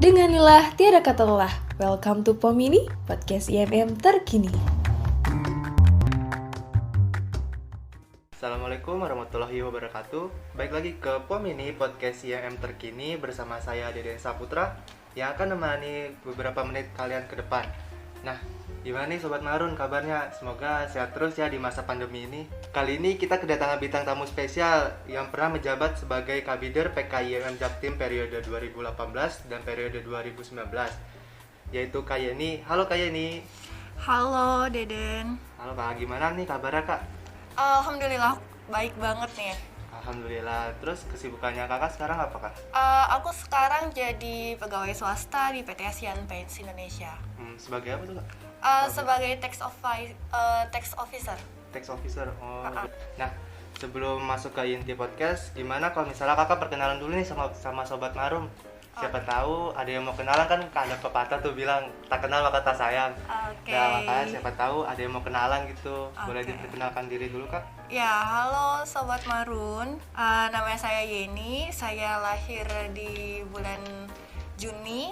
Denganilah tiada kata lelah. Welcome to Pomini, podcast IMM terkini. Assalamualaikum warahmatullahi wabarakatuh. Baik lagi ke Pomini, podcast IMM terkini bersama saya Deden Saputra yang akan menemani beberapa menit kalian ke depan. Nah, gimana nih Sobat Marun kabarnya? Semoga sehat terus ya di masa pandemi ini. Kali ini kita kedatangan bintang tamu spesial yang pernah menjabat sebagai Kabider PKIMM Jaktim periode 2018 dan periode 2019, yaitu Kak Yeni. Halo Kak Yeni. Halo Deden. Halo Kak, gimana nih kabarnya Kak? Alhamdulillah baik banget nih. Alhamdulillah. Terus kesibukannya Kakak sekarang apa Kak? Aku sekarang jadi pegawai swasta di PT Asian Paints Indonesia. Sebagai apa tuh Kak? Sebagai tax officer. Tax officer. Oh. Nah, sebelum masuk ke inti podcast, gimana kalau misalnya Kakak perkenalan dulu nih sama Sobat Marum? Siapa tahu ada yang mau kenalan, kan ada pepatah tuh bilang tak kenal maka tak sayang. Oke. Nah, makanya siapa tahu ada yang mau kenalan gitu. Boleh Oke. diperkenalkan diri dulu Kak? Ya, halo Sobat Marun. Namanya saya Yeni. Saya lahir di bulan Juni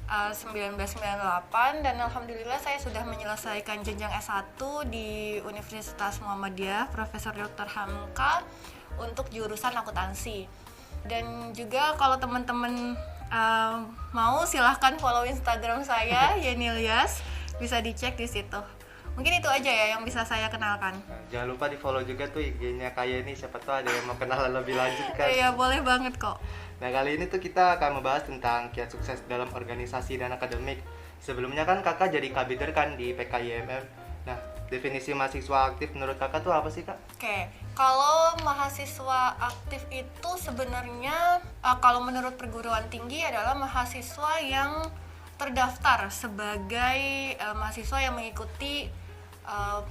1998 dan alhamdulillah saya sudah menyelesaikan jenjang S1 di Universitas Muhammadiyah Profesor Dr. Hamka untuk jurusan akuntansi. Dan juga kalau teman-teman mau silahkan follow Instagram saya Yeni Ilyas, bisa dicek di situ. Mungkin itu aja ya yang bisa saya kenalkan. Nah, jangan lupa di follow juga tuh IG-nya Kak Yeni, siapa tahu ada yang mau kenalan lebih lanjut kan. Iya, boleh banget kok. Nah, kali ini tuh kita akan membahas tentang kiat sukses dalam organisasi dan akademik. Sebelumnya kan Kakak jadi Kabider kan di PKIMM. Nah, definisi mahasiswa aktif menurut Kakak tuh apa sih Kak? Oke, kalau mahasiswa aktif itu sebenarnya kalau menurut perguruan tinggi adalah mahasiswa yang terdaftar sebagai mahasiswa yang mengikuti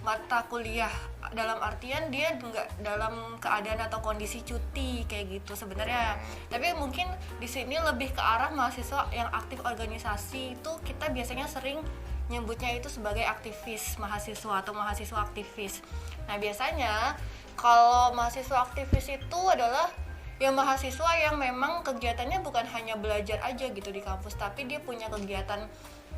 mata kuliah, dalam artian dia nggak dalam keadaan atau kondisi cuti kayak gitu sebenarnya. Tapi mungkin di sini lebih ke arah mahasiswa yang aktif organisasi, itu kita biasanya sering nyebutnya itu sebagai aktivis mahasiswa atau mahasiswa aktivis. Nah, biasanya kalau mahasiswa aktivis itu adalah yang mahasiswa yang memang kegiatannya bukan hanya belajar aja gitu di kampus, tapi dia punya kegiatan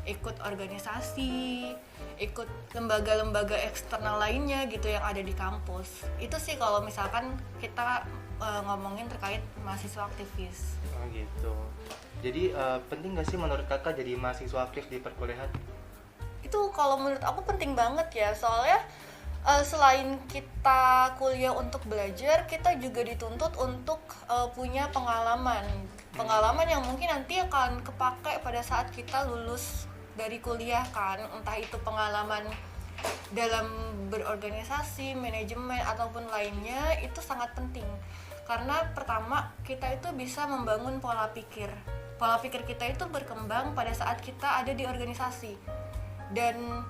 ikut organisasi, ikut lembaga-lembaga eksternal lainnya gitu yang ada di kampus. Itu sih kalau misalkan kita ngomongin terkait mahasiswa aktivis. Oh gitu. Jadi penting gak sih menurut Kakak jadi mahasiswa aktif di perkuliahan? Itu kalau menurut aku penting banget ya, soalnya selain kita kuliah untuk belajar, kita juga dituntut untuk punya pengalaman yang mungkin nanti akan kepake pada saat kita lulus dari kuliah kan, entah itu pengalaman dalam berorganisasi, manajemen ataupun lainnya. Itu sangat penting karena pertama kita itu bisa membangun pola pikir kita itu berkembang pada saat kita ada di organisasi. Dan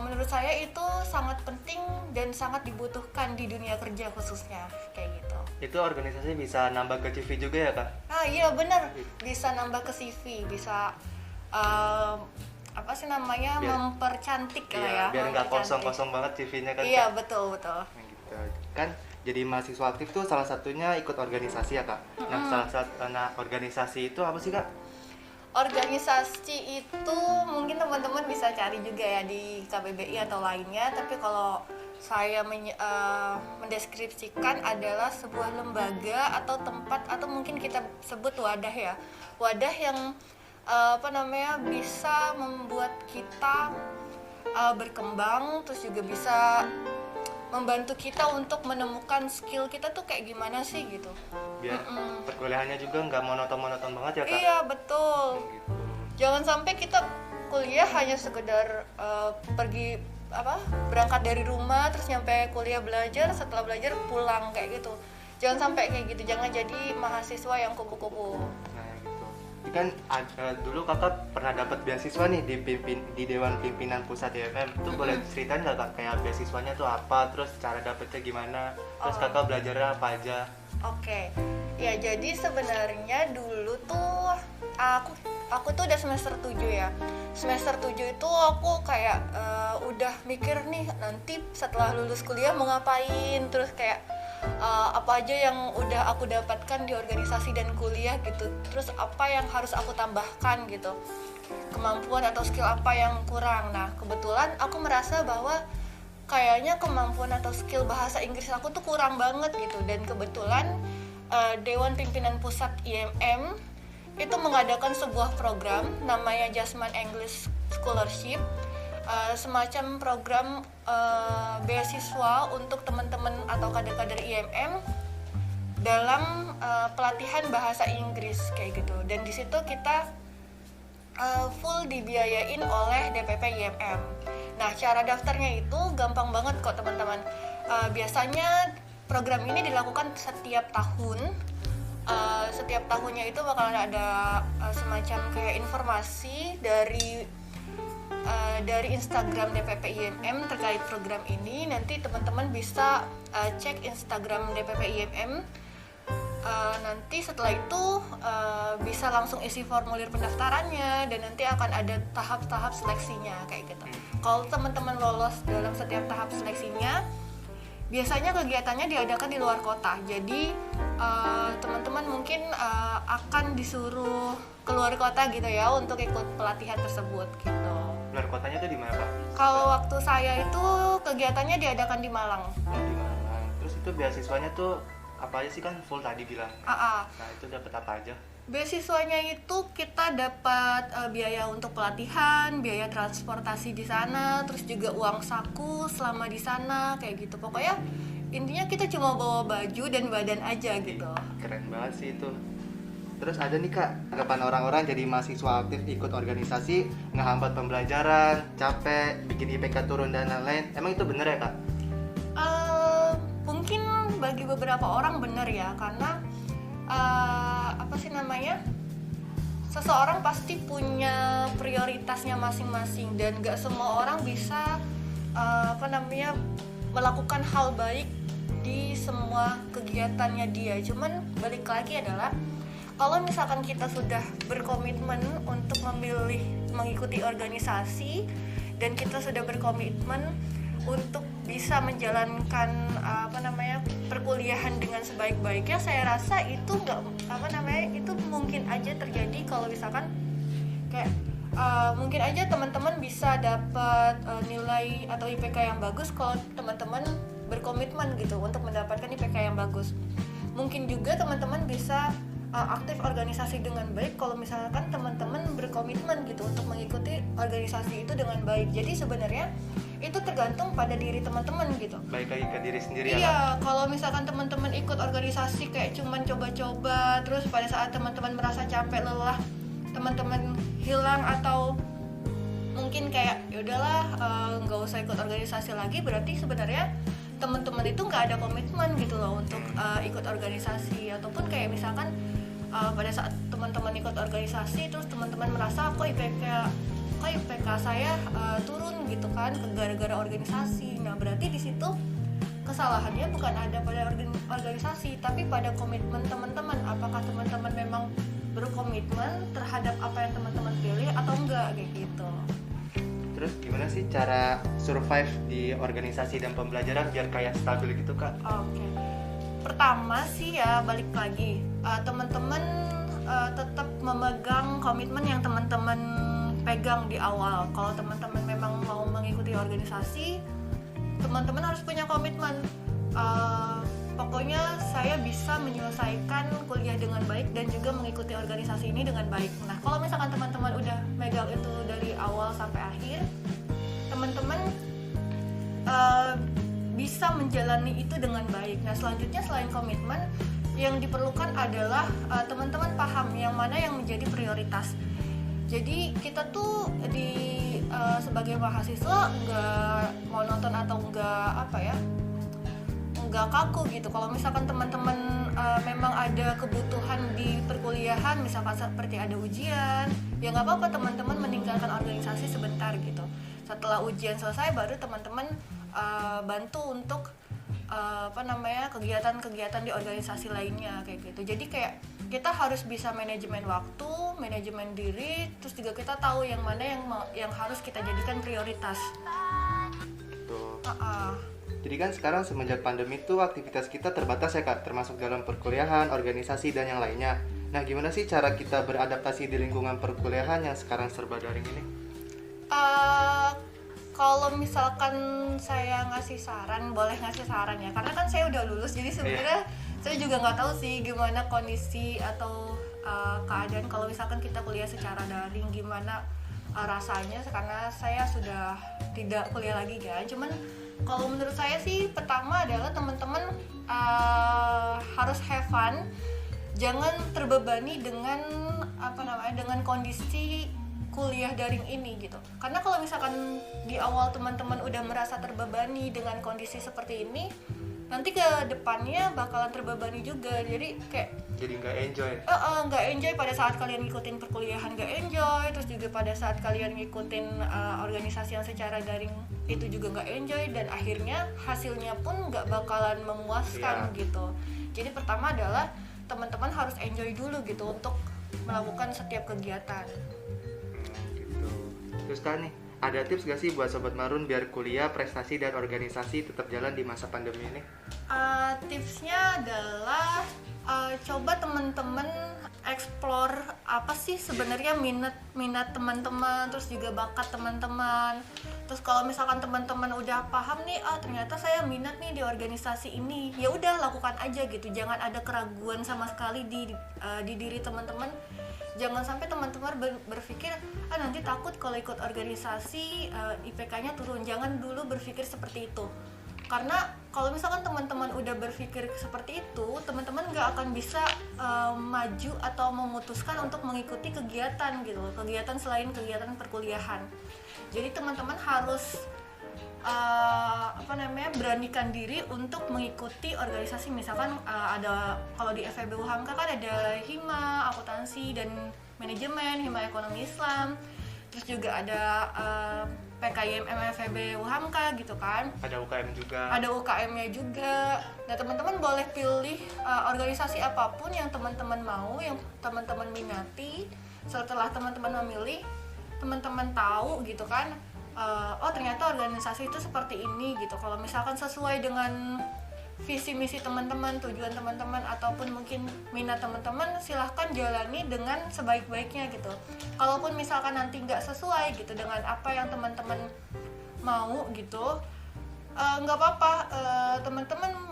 menurut saya itu sangat penting dan sangat dibutuhkan di dunia kerja khususnya kayak gitu. Itu organisasi bisa nambah ke CV juga ya Kak? Nah iya benar, bisa nambah ke CV, bisa mempercantik iya, ya. Biar nggak kosong-kosong banget CV-nya kan? Iya Kak? betul. Nah, gitu. Kan jadi mahasiswa aktif tuh salah satunya ikut organisasi ya Kak? Nah, organisasi itu apa sih Kak? Organisasi itu mungkin teman-teman bisa cari juga ya di KBBI atau lainnya, tapi kalau saya mendeskripsikan adalah sebuah lembaga atau tempat atau mungkin kita sebut wadah ya. Wadah yang bisa membuat kita berkembang, terus juga bisa membantu kita untuk menemukan skill kita tuh kayak gimana sih gitu. Biar perkuliahannya juga nggak monoton banget ya Kak? Iya betul. Gitu. Jangan sampai kita kuliah hanya sekedar berangkat dari rumah terus nyampe kuliah belajar, setelah belajar pulang kayak gitu. Jangan sampai kayak gitu, jangan jadi mahasiswa yang kupu-kupu. Nah gitu. Ini kan dulu Kakak pernah dapat beasiswa nih di Dewan Pimpinan Pusat IMM. Itu boleh ceritain nggak Kak, kayak beasiswanya tuh apa, terus cara dapetnya gimana, terus Kakak belajarnya apa aja? Oke. Ya jadi sebenarnya dulu tuh aku tuh udah semester 7 ya. Semester 7 itu aku kayak udah mikir nih nanti setelah lulus kuliah mau ngapain. Terus kayak apa aja yang udah aku dapatkan di organisasi dan kuliah gitu, terus apa yang harus aku tambahkan gitu, kemampuan atau skill apa yang kurang. Nah kebetulan aku merasa bahwa kayaknya kemampuan atau skill bahasa Inggris aku tuh kurang banget gitu, dan kebetulan Dewan Pimpinan Pusat IMM itu mengadakan sebuah program namanya Jasmine English Scholarship, semacam program beasiswa untuk teman-teman atau kader-kader IMM dalam pelatihan bahasa Inggris kayak gitu. Dan di situ kita full dibiayain oleh DPP IMM. Nah, cara daftarnya itu gampang banget kok teman-teman. Biasanya program ini dilakukan setiap tahun. Setiap tahunnya itu bakalan ada semacam kayak informasi dari Instagram DPP IMM terkait program ini. Nanti teman-teman bisa cek Instagram DPP IMM. Nanti setelah itu bisa langsung isi formulir pendaftarannya, dan nanti akan ada tahap-tahap seleksinya kayak gitu. Kalau teman-teman lolos dalam setiap tahap seleksinya, biasanya kegiatannya diadakan di luar kota. Jadi teman-teman mungkin akan disuruh keluar kota gitu ya untuk ikut pelatihan tersebut gitu. Luar kotanya tuh di mana, Pak? Kalau waktu saya itu kegiatannya diadakan di Malang. Oh, di Malang. Terus itu beasiswanya tuh apa aja sih, kan full tadi bilang? Nah itu dapat apa aja? Beasiswanya itu kita dapat biaya untuk pelatihan, biaya transportasi di sana, terus juga uang saku selama di sana kayak gitu. Pokoknya intinya kita cuma bawa baju dan badan aja gitu. Keren banget sih itu. Terus ada nih Kak, anggapan orang-orang jadi mahasiswa aktif ikut organisasi ngehambat pembelajaran, capek, bikin IPK turun dan lain-lain. Emang itu bener ya Kak? Mungkin bagi beberapa orang benar ya, karena seseorang pasti punya prioritasnya masing-masing, dan gak semua orang bisa melakukan hal baik di semua kegiatannya dia. Cuman balik lagi adalah kalau misalkan kita sudah berkomitmen untuk mengikuti organisasi, dan kita sudah berkomitmen untuk bisa menjalankan perkuliahan dengan sebaik-baiknya, saya rasa itu itu mungkin aja terjadi kalau misalkan kayak mungkin aja teman-teman bisa dapat nilai atau IPK yang bagus kalau teman-teman berkomitmen gitu untuk mendapatkan IPK yang bagus. Mungkin juga teman-teman bisa aktif organisasi dengan baik kalau misalkan teman-teman berkomitmen gitu untuk mengikuti organisasi itu dengan baik. Jadi sebenarnya itu tergantung pada diri teman-teman gitu. Baik lagi ke diri sendiri ya. Iya, kalau misalkan teman-teman ikut organisasi kayak cuman coba-coba, terus pada saat teman-teman merasa capek, lelah, teman-teman hilang atau mungkin kayak ya udahlah nggak usah ikut organisasi lagi, berarti sebenarnya teman-teman itu nggak ada komitmen gitu loh untuk ikut organisasi. Ataupun kayak misalkan pada saat teman-teman ikut organisasi terus teman-teman merasa kok IPK saya turun gitu kan gara-gara organisasi. Nah berarti di situ kesalahannya bukan ada pada organisasi, tapi pada komitmen teman-teman. Apakah teman-teman memang berkomitmen terhadap apa yang teman-teman pilih atau enggak kayak gitu. Terus gimana sih cara survive di organisasi dan pembelajaran biar kayak stabil gitu Kak? Oke. Pertama sih ya balik lagi, teman-teman tetap memegang komitmen yang teman-teman pegang di awal. Kalau teman-teman memang mau mengikuti organisasi, teman-teman harus punya komitmen. Pokoknya saya bisa menyelesaikan kuliah dengan baik dan juga mengikuti organisasi ini dengan baik. Nah, kalau misalkan teman-teman udah megang itu dari awal sampai akhir, teman-teman bisa menjalani itu dengan baik. Nah, selanjutnya selain komitmen, yang diperlukan adalah teman-teman paham yang mana yang menjadi prioritas. Jadi kita tuh sebagai mahasiswa nggak monoton atau nggak kaku gitu. Kalau misalkan teman-teman memang ada kebutuhan di perkuliahan, misalkan seperti ada ujian, ya nggak apa-apa teman-teman meninggalkan organisasi sebentar gitu. Setelah ujian selesai baru teman-teman bantu untuk kegiatan-kegiatan di organisasi lainnya kayak gitu. Jadi kayak kita harus bisa manajemen waktu, manajemen diri, terus juga kita tahu yang mana yang harus kita jadikan prioritas. Tuh. Jadi kan sekarang semenjak pandemi tuh aktivitas kita terbatas ya Kak, termasuk dalam perkuliahan, organisasi, dan yang lainnya. Nah, gimana sih cara kita beradaptasi di lingkungan perkuliahan yang sekarang serba daring ini? Kalau misalkan saya ngasih saran, boleh ngasih saran ya, karena kan saya udah lulus, jadi sebenarnya saya juga nggak tahu sih gimana kondisi atau keadaan kalau misalkan kita kuliah secara daring, gimana rasanya, karena saya sudah tidak kuliah lagi kan. Cuman kalau menurut saya sih pertama adalah teman-teman harus have fun, jangan terbebani dengan dengan kondisi kuliah daring ini gitu. Karena kalau misalkan di awal teman-teman udah merasa terbebani dengan kondisi seperti ini, nanti ke depannya bakalan terbebani juga. Jadi nggak enjoy. Nggak enjoy pada saat kalian ngikutin perkuliahan, nggak enjoy. Terus juga pada saat kalian ngikutin organisasi yang secara daring itu juga nggak enjoy, dan akhirnya hasilnya pun nggak bakalan memuaskan gitu. Jadi pertama adalah teman-teman harus enjoy dulu gitu untuk melakukan setiap kegiatan. Gitu. Terus kan nih, ada tips gak sih buat Sobat Marun biar kuliah, prestasi, dan organisasi tetap jalan di masa pandemi ini? Tipsnya adalah coba teman-teman explore apa sih sebenarnya minat teman-teman, terus juga bakat teman-teman. Terus kalau misalkan teman-teman udah paham nih, ternyata saya minat nih di organisasi ini, ya udah lakukan aja gitu. Jangan ada keraguan sama sekali di diri teman-teman. Jangan sampai teman-teman berpikir nanti takut kalau ikut organisasi IPK-nya turun. Jangan dulu berpikir seperti itu. Karena kalau misalkan teman-teman udah berpikir seperti itu, teman-teman nggak akan bisa maju atau memutuskan untuk mengikuti kegiatan gitu, kegiatan selain kegiatan perkuliahan. Jadi teman-teman harus beranikan diri untuk mengikuti organisasi. Misalkan ada, kalau di FEB UHAMKA kan ada Hima akuntansi dan manajemen, Hima ekonomi Islam, terus juga ada PKIMM FEB UHAMKA gitu kan. Ada UKM juga. Ada UKM-nya juga. Nah, teman-teman boleh pilih organisasi apapun yang teman-teman mau, yang teman-teman minati. Setelah teman-teman memilih, teman-teman tahu gitu kan, ternyata organisasi itu seperti ini gitu. Kalau misalkan sesuai dengan visi misi teman-teman, tujuan teman-teman, ataupun mungkin minat teman-teman, silahkan jalani dengan sebaik-baiknya gitu. Kalaupun misalkan nanti nggak sesuai gitu dengan apa yang teman-teman mau gitu, nggak apa-apa, teman-teman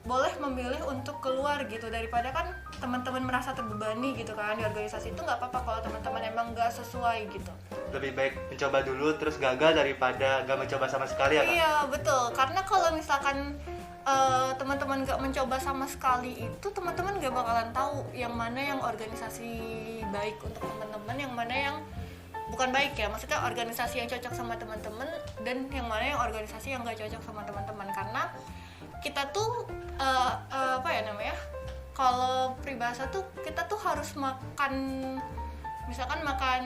boleh memilih untuk keluar gitu, daripada kan teman-teman merasa terbebani gitu kan di organisasi. Itu nggak apa-apa kalau teman-teman emang nggak sesuai gitu. Lebih baik mencoba dulu terus gagal daripada nggak mencoba sama sekali ya Kak? Iya betul, karena kalau misalkan teman-teman nggak mencoba sama sekali, itu teman-teman nggak bakalan tahu yang mana yang organisasi baik untuk teman-teman, yang mana yang bukan baik ya, maksudnya organisasi yang cocok sama teman-teman, dan yang mana yang organisasi yang nggak cocok sama teman-teman. Karena kita tuh kalau peribahasa tuh kita tuh harus makan, misalkan makan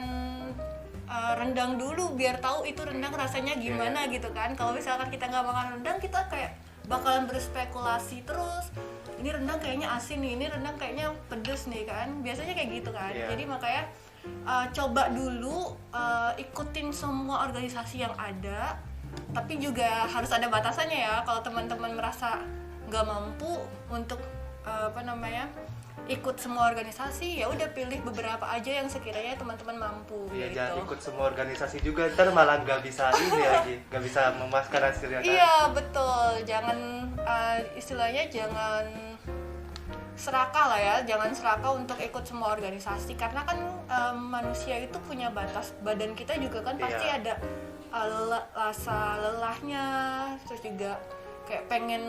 rendang dulu biar tahu itu rendang rasanya gimana gitu kan. Kalau misalkan kita nggak makan rendang, kita kayak bakalan berspekulasi terus, ini rendang kayaknya asin nih, ini rendang kayaknya pedes nih kan, biasanya kayak gitu kan. Jadi makanya coba dulu, ikutin semua organisasi yang ada, tapi juga harus ada batasannya ya. Kalau teman-teman merasa nggak mampu untuk ikut semua organisasi, ya udah pilih beberapa aja yang sekiranya teman-teman mampu. Iya, gitu. jangan ikut semua organisasi juga, ntar malah nggak bisa ini lagi, nggak bisa memuaskan hasilnya kan. Iya betul, jangan istilahnya jangan serakah lah ya, jangan serakah untuk ikut semua organisasi, karena kan manusia itu punya batas, badan kita juga kan pasti ada rasa lelahnya, terus juga kayak pengen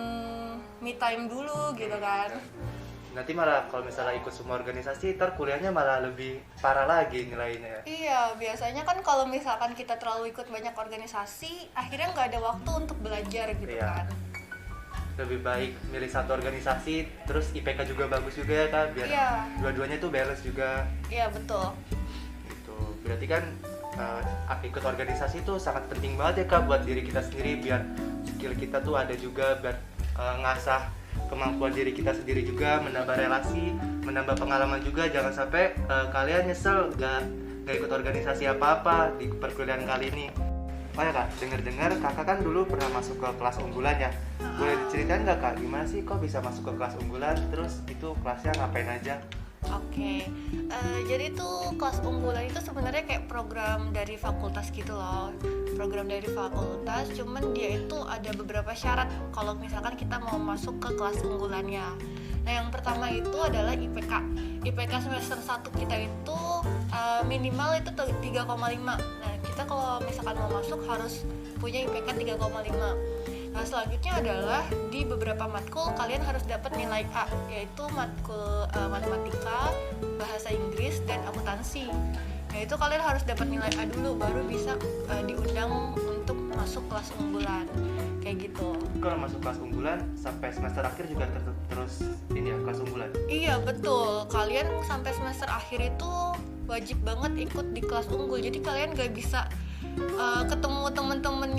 me time dulu gitu kan. Nanti malah kalau misalnya ikut semua organisasi, ntar kuliahnya malah lebih parah lagi nilainya. Iya, biasanya kan kalau misalkan kita terlalu ikut banyak organisasi, akhirnya nggak ada waktu untuk belajar gitu kan. Lebih baik milih satu organisasi, terus IPK juga bagus juga ya Kak, biar dua-duanya tuh balance juga. Iya, betul. Gitu. Berarti kan ikut organisasi tuh sangat penting banget ya Kak buat diri kita sendiri, biar skill kita tuh ada juga, biar ngasah kemampuan diri kita sendiri juga, menambah relasi, menambah pengalaman juga. Jangan sampai kalian nyesel gak ikut organisasi apa-apa di perkuliahan kali ini. Oh ya kak, dengar-dengar kakak kan dulu pernah masuk ke kelas unggulan ya. Boleh diceritain nggak kak, gimana sih kok bisa masuk ke kelas unggulan? Terus itu kelasnya ngapain aja? Oke, jadi tuh kelas unggulan itu sebenarnya kayak program dari fakultas gitu loh. Program dari fakultas, cuman dia itu ada beberapa syarat kalau misalkan kita mau masuk ke kelas unggulannya. Nah, yang pertama itu adalah IPK. IPK semester 1 kita itu minimal itu 3,5. Nah, kita kalau misalkan mau masuk harus punya IPK 3,5. Nah, selanjutnya adalah di beberapa matkul kalian harus dapat nilai A, yaitu matkul matematika, bahasa Inggris, dan akuntansi. Nah, itu kalian harus dapat nilai A dulu, baru bisa diundang untuk masuk kelas unggulan, kayak gitu. Kalau masuk kelas unggulan sampai semester akhir juga terus ini ya, kelas unggulan? Iya, betul. Kalian sampai semester akhir itu wajib banget ikut di kelas unggul. Jadi kalian gak bisa ketemu temen-temen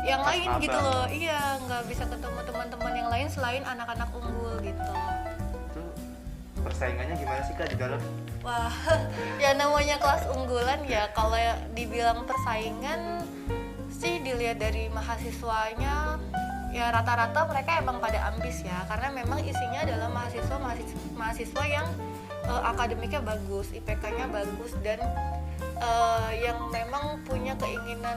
yang lain Abang. gitu loh. Iya, nggak bisa ketemu teman-teman yang lain selain anak-anak unggul gitu. Itu persaingannya gimana sih kak di dalam? Wah, ya namanya kelas unggulan ya, kalau dibilang persaingan sih dilihat dari mahasiswanya ya rata-rata mereka emang pada ambis ya, karena memang isinya adalah mahasiswa yang akademiknya bagus, IPK-nya bagus, dan yang memang punya keinginan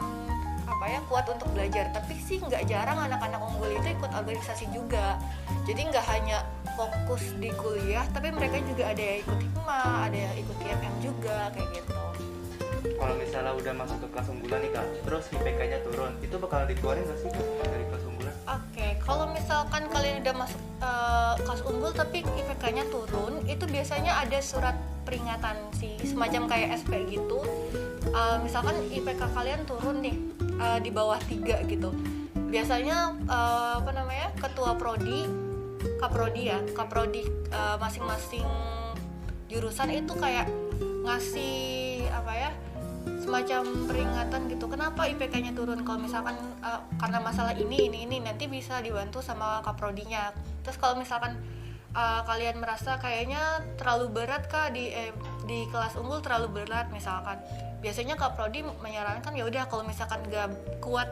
kuat untuk belajar. Tapi sih nggak jarang anak-anak unggul itu ikut organisasi juga, jadi nggak hanya fokus di kuliah, tapi mereka juga ada yang ikut hima, ada yang ikut IMM juga, kayak gitu. Kalau misalnya udah masuk ke kelas unggulan nih kak, terus IPK-nya turun, itu bakal dikeluarin nggak sih dari kelas unggulan? Oke, kalau misalkan kalian udah masuk kelas unggul tapi IPK-nya turun, itu biasanya ada surat peringatan sih, semacam kayak SP gitu. Misalkan IPK kalian turun nih di bawah 3 gitu. Biasanya ketua prodi, kaprodi masing-masing jurusan itu kayak ngasih semacam peringatan gitu. Kenapa IPK-nya turun? Kalau misalkan karena masalah ini nanti bisa dibantu sama kaprodinya. Terus kalau misalkan kalian merasa kayaknya terlalu berat kak di kelas unggul, terlalu berat misalkan, biasanya kaprodi menyarankan ya udah kalau misalkan gak kuat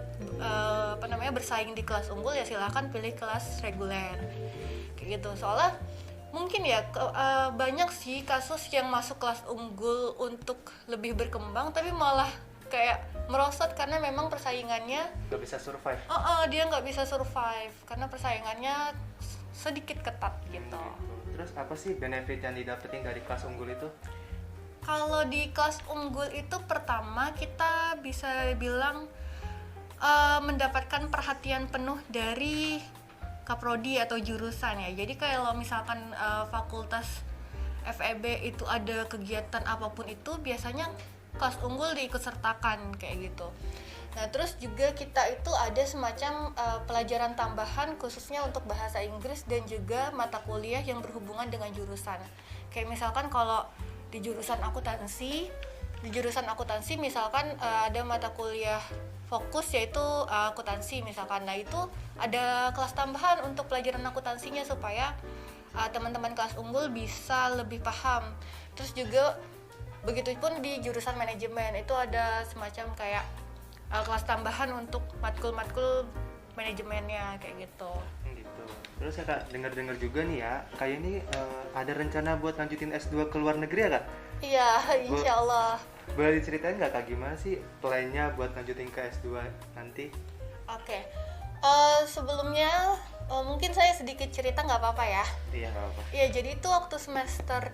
bersaing di kelas unggul ya silahkan pilih kelas reguler kayak gitu. Soalnya mungkin ya banyak sih kasus yang masuk kelas unggul untuk lebih berkembang tapi malah kayak merosot karena memang persaingannya Gak bisa survive? dia nggak bisa survive karena persaingannya sedikit ketat gitu. Terus apa sih benefit yang didapetin dari kelas unggul itu? Kalau di kelas unggul itu pertama kita bisa bilang mendapatkan perhatian penuh dari kaprodi atau jurusan ya. Jadi kalau misalkan fakultas FEB itu ada kegiatan apapun itu biasanya kelas unggul diikut sertakan kayak gitu. Nah, terus juga kita itu ada semacam pelajaran tambahan khususnya untuk bahasa Inggris dan juga mata kuliah yang berhubungan dengan jurusan. Kayak misalkan kalau di jurusan akuntansi misalkan ada mata kuliah fokus yaitu akuntansi misalkan. Nah, itu ada kelas tambahan untuk pelajaran akuntansinya supaya teman-teman kelas unggul bisa lebih paham. Terus juga begitupun di jurusan manajemen itu ada semacam kayak kelas tambahan untuk matkul-matkul manajemennya kayak gitu. Gitu. Terus ya kak, dengar-dengar juga nih ya, kayak ini ada rencana buat lanjutin S2 ke luar negeri ya kak? Iya, insya Allah. Boleh diceritain nggak kak gimana sih plannya buat lanjutin ke S2 nanti? Oke. Sebelumnya mungkin saya sedikit cerita nggak apa-apa ya? Iya nggak apa-apa. Iya, jadi itu waktu semester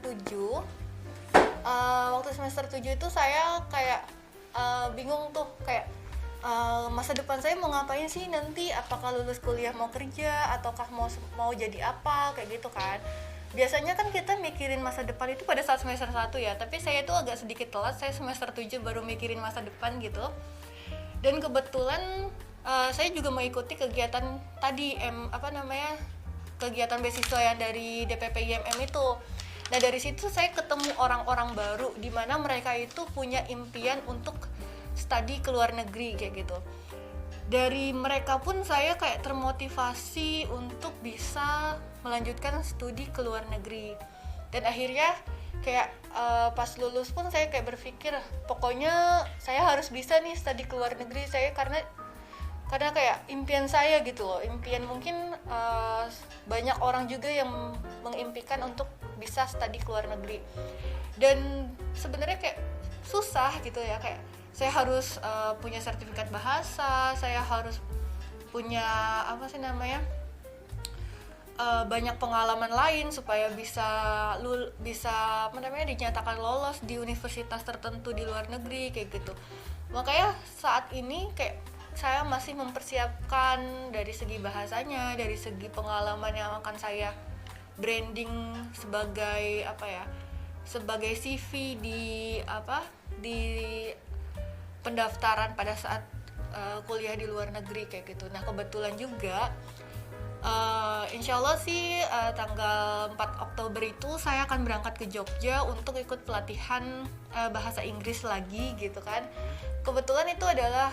7 itu saya kayak bingung tuh kayak masa depan saya mau ngapain sih nanti, apakah lulus kuliah mau kerja ataukah mau jadi apa kayak gitu kan. Biasanya kan kita mikirin masa depan itu pada saat semester 1 ya, tapi saya tuh agak sedikit telat, saya semester 7 baru mikirin masa depan gitu. Dan kebetulan saya juga mengikuti kegiatan tadi kegiatan beasiswa yang dari DPP IMM itu. Nah, dari situ saya ketemu orang-orang baru di mana mereka itu punya impian untuk studi ke luar negeri kayak gitu. Dari mereka pun saya kayak termotivasi untuk bisa melanjutkan studi ke luar negeri. Dan akhirnya kayak pas lulus pun saya kayak berpikir pokoknya saya harus bisa nih studi ke luar negeri saya, karena kayak impian saya gitu loh, impian mungkin banyak orang juga yang mengimpikan untuk bisa studi ke luar negeri. Dan sebenarnya kayak susah gitu ya, kayak saya harus punya sertifikat bahasa, saya harus punya banyak pengalaman lain supaya bisa dinyatakan lolos di universitas tertentu di luar negeri kayak gitu. Makanya saat ini kayak saya masih mempersiapkan dari segi bahasanya, dari segi pengalaman yang akan saya branding sebagai sebagai CV di pendaftaran pada saat kuliah di luar negeri kayak gitu. Nah kebetulan juga insya Allah sih tanggal 4 Oktober itu saya akan berangkat ke Jogja untuk ikut pelatihan bahasa Inggris lagi gitu kan. Kebetulan itu adalah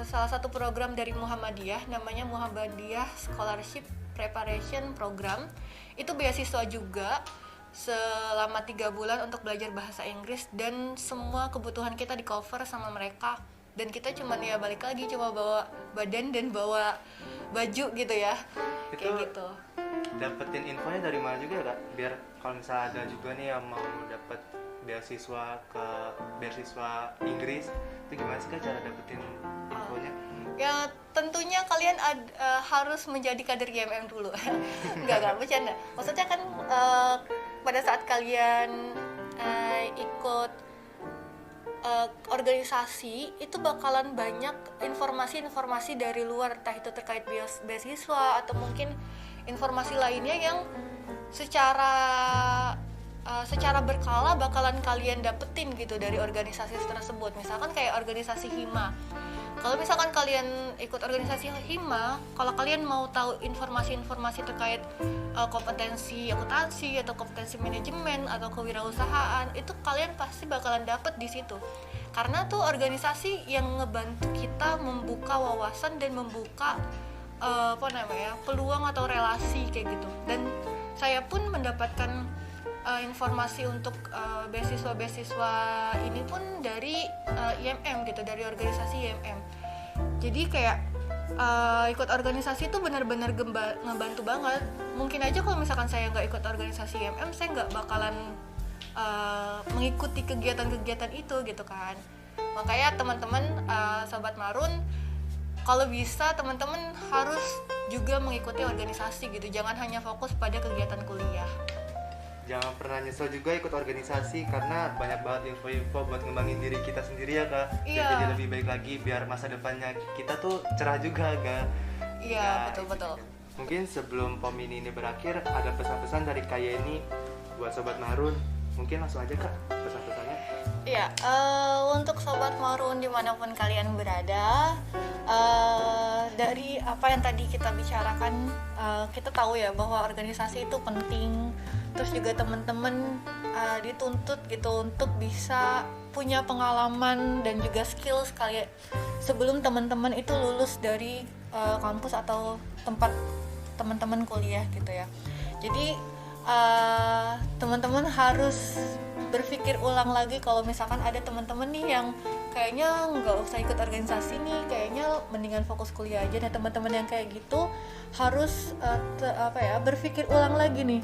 salah satu program dari Muhammadiyah, namanya Muhammadiyah Scholarship Preparation Program. Itu beasiswa juga selama 3 bulan untuk belajar bahasa Inggris, dan semua kebutuhan kita di cover sama mereka. Dan kita cuma balik lagi cuma bawa badan dan bawa baju gitu ya. Itu kayak gitu. dapetin infonya dari mana juga ya Kak? Biar kalau misalnya ada juga nih yang mau dapet beasiswa Inggris, itu gimana sih Kak cara dapetin infonya? Ya tentunya kalian harus menjadi kader YMM dulu. Enggak bercanda. Maksudnya kan pada saat kalian ikut organisasi itu bakalan banyak informasi-informasi dari luar, entah itu terkait beasiswa atau mungkin informasi lainnya yang secara berkala bakalan kalian dapetin gitu dari organisasi tersebut. Misalkan kayak organisasi HIMA. Kalau misalkan kalian ikut organisasi HIMA, kalau kalian mau tahu informasi-informasi terkait kompetensi akuntansi atau kompetensi manajemen atau kewirausahaan, itu kalian pasti bakalan dapet di situ. Karena tuh organisasi yang ngebantu kita membuka wawasan dan membuka peluang atau relasi kayak gitu. Dan saya pun mendapatkan informasi untuk beasiswa ini pun dari IMM gitu, dari organisasi IMM. Jadi kayak ikut organisasi itu benar-benar ngebantu banget. Mungkin aja kalau misalkan saya nggak ikut organisasi IMM, saya nggak bakalan mengikuti kegiatan-kegiatan itu gitu kan. Makanya teman-teman Sobat Marun, kalau bisa teman-teman harus juga mengikuti organisasi gitu. Jangan hanya fokus pada kegiatan kuliah. Jangan pernah nyesel juga ikut organisasi, karena banyak banget info-info buat ngembangin diri kita sendiri ya Kak. Iya. Biar jadi lebih baik lagi, biar masa depannya kita tuh cerah juga Kak. Iya, betul-betul. Mungkin sebelum Pomini ini berakhir, ada pesan-pesan dari Kak Yeni buat Sobat Marun. Mungkin langsung aja Kak pesan-pesannya. Iya, untuk Sobat Marun dimanapun kalian berada, dari apa yang tadi kita bicarakan, kita tahu ya bahwa organisasi itu penting. Terus juga teman-teman dituntut gitu untuk bisa punya pengalaman dan juga skill sekali sebelum teman-teman itu lulus dari kampus atau tempat teman-teman kuliah gitu ya. Jadi teman-teman harus berpikir ulang lagi kalau misalkan ada teman-teman nih yang kayaknya nggak usah ikut organisasi nih, kayaknya mendingan fokus kuliah aja. Nah teman-teman yang kayak gitu harus berpikir ulang lagi nih,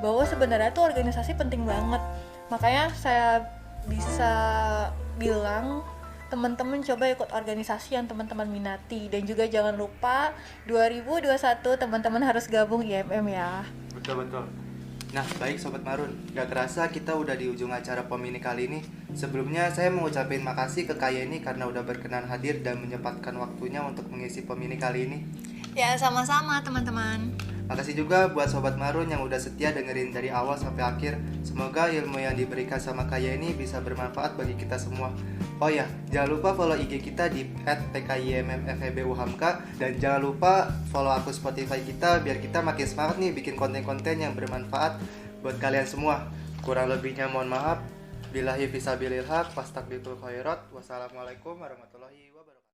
bahwa sebenarnya tuh organisasi penting banget. Makanya saya bisa bilang teman-teman coba ikut organisasi yang teman-teman minati. Dan juga jangan lupa 2021 teman-teman harus gabung IMM ya. Betul-betul. Nah baik Sobat Marun, gak terasa kita udah di ujung acara Pomini kali ini. Sebelumnya saya mau ucapin makasih ke Kak Yeni karena udah berkenan hadir dan menyempatkan waktunya untuk mengisi Pomini kali ini. Ya sama-sama teman-teman. Makasih juga buat Sobat Marun yang udah setia dengerin dari awal sampai akhir. Semoga ilmu yang diberikan sama Kak Yeni bisa bermanfaat bagi kita semua. Oh ya, jangan lupa follow IG kita di @pkimmfebuhamka. Dan jangan lupa follow akun Spotify kita biar kita makin semangat nih bikin konten-konten yang bermanfaat buat kalian semua. Kurang lebihnya mohon maaf. Billahi fisabilil haq, wastagfirul khairat. Wassalamualaikum warahmatullahi wabarakatuh.